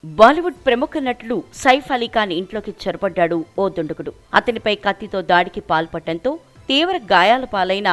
బాలీవుడ్ ప్రముఖ నటుడు సైఫ్ అలీ ఖాన్ ఇంట్లోకి చొరబడ్డాడు ఓ దుండగుడు. అతనిపై కత్తితో దాడికి పాల్పడటంతో తీవ్ర గాయాల పాలైన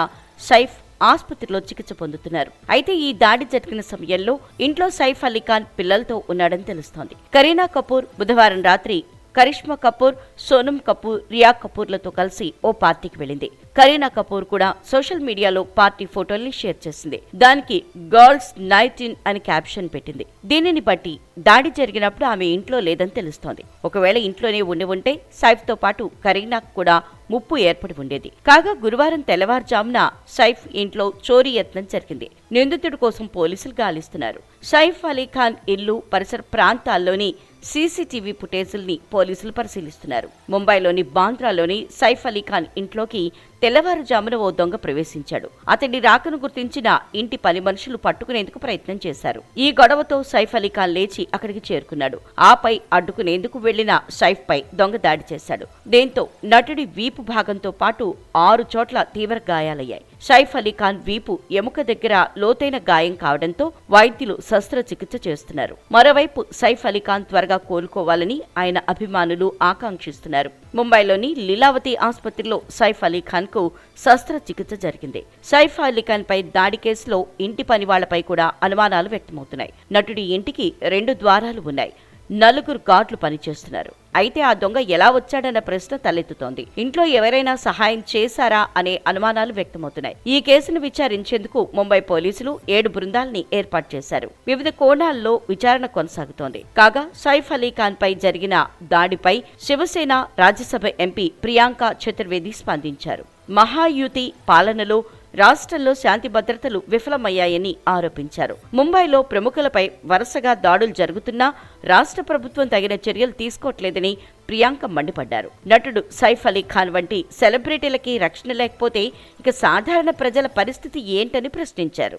సైఫ్ ఆసుపత్రిలో చికిత్స పొందుతున్నారు. అయితే ఈ దాడి జరిగిన సమయంలో ఇంట్లో సైఫ్ అలీ ఖాన్ పిల్లలతో ఉన్నాడని తెలుస్తోంది. కరీనా కపూర్ బుధవారం రాత్రి కరిష్మా కపూర్, సోనమ్ కపూర్, రియా కపూర్లతో కలిసి ఓ పార్టీకి వెళ్ళింది. కరీనా కపూర్ కూడా సోషల్ మీడియాలో పార్టీ ఫోటోల్ని షేర్ చేసింది. దానికి గర్ల్స్ నైట్ ఇన్ అని క్యాప్షన్ పెట్టింది. దీనిని బట్టి దాడి జరిగినప్పుడు ఆమె ఇంట్లో లేదని తెలుస్తోంది. ఒకవేళ ఇంట్లోనే ఉంటే సైఫ్ తో పాటు కరీనాకు కూడా ముప్పు ఏర్పడి ఉండేది. కాగా గురువారం తెల్లవారుజామున సైఫ్ ఇంట్లో చోరీ యత్నం జరిగింది. నిందితుడి కోసం పోలీసులు గాలిస్తున్నారు. సైఫ్ అలీ ఖాన్ ఇల్లు, పరిసర ప్రాంతాల్లోని సీసీటీవీ ఫుటేజీల్ని పోలీసులు పరిశీలిస్తున్నారు. ముంబైలోని బాంద్రాలోని సైఫ్ అలీ ఖాన్ ఇంట్లోకి తెల్లవారుజామున ఓ దొంగ ప్రవేశించాడు. అతడి రాకను గుర్తించిన ఇంటి పని మనుషులు పట్టుకునేందుకు ప్రయత్నం చేశారు. ఈ గొడవతో సైఫ్ అలీ ఖాన్ లేచి అక్కడికి చేరుకున్నాడు. ఆపై అడ్డుకునేందుకు వెళ్లిన సైఫ్ పై దొంగ దాడి చేశాడు. దీంతో నటుడి వీపు భాగంతో పాటు 6 చోట్ల తీవ్ర గాయాలయ్యాయి. సైఫ్ అలీ ఖాన్ వీపు ఎముక దగ్గర లోతైన గాయం కావడంతో వైద్యులు శస్త్రచికిత్స చేస్తున్నారు. మరోవైపు సైఫ్ అలీ ఖాన్ త్వరగా కోలుకోవాలని ఆయన అభిమానులు ఆకాంక్షిస్తున్నారు. ముంబైలోని లీలావతి ఆసుపత్రిలో సైఫ్ అలీ ఖాన్ కు శస్త్రచికిత్స జరిగింది. సైఫ్ అలీ ఖాన్ పై దాడి కేసులో ఇంటి పని వాళ్లపై కూడా అనుమానాలు వ్యక్తమవుతున్నాయి. నటుడి ఇంటికి 2 ద్వారాలు ఉన్నాయి. 4 గార్డులు పనిచేస్తున్నారు. అయితే ఆ దొంగ ఎలా వచ్చాడన్న ప్రశ్న తలెత్తుతోంది. ఇంట్లో ఎవరైనా సహాయం చేశారా అనే అనుమానాలు వ్యక్తమవుతున్నాయి. ఈ కేసును విచారించేందుకు ముంబై పోలీసులు 7 బృందాల్ని ఏర్పాటు చేశారు. వివిధ కోణాల్లో విచారణ కొనసాగుతోంది. కాగా సైఫ్ అలీ ఖాన్ పై జరిగిన దాడిపై శివసేన రాజ్యసభ ఎంపీ ప్రియాంక చతుర్వేది స్పందించారు. మహాయుతి పాలనలో రాష్ట్రంలో శాంతి భద్రతలు విఫలమయ్యాయని ఆరోపించారు. ముంబైలో ప్రముఖులపై వరుసగా దాడులు జరుగుతున్నా రాష్ట్ర ప్రభుత్వం తగిన చర్యలు తీసుకోవట్లేదని ప్రియాంక మండిపడ్డారు. నటుడు సైఫ్ అలీ ఖాన్ వంటి సెలబ్రిటీలకి రక్షణ లేకపోతే ఇక సాధారణ ప్రజల పరిస్థితి ఏంటని ప్రశ్నించారు.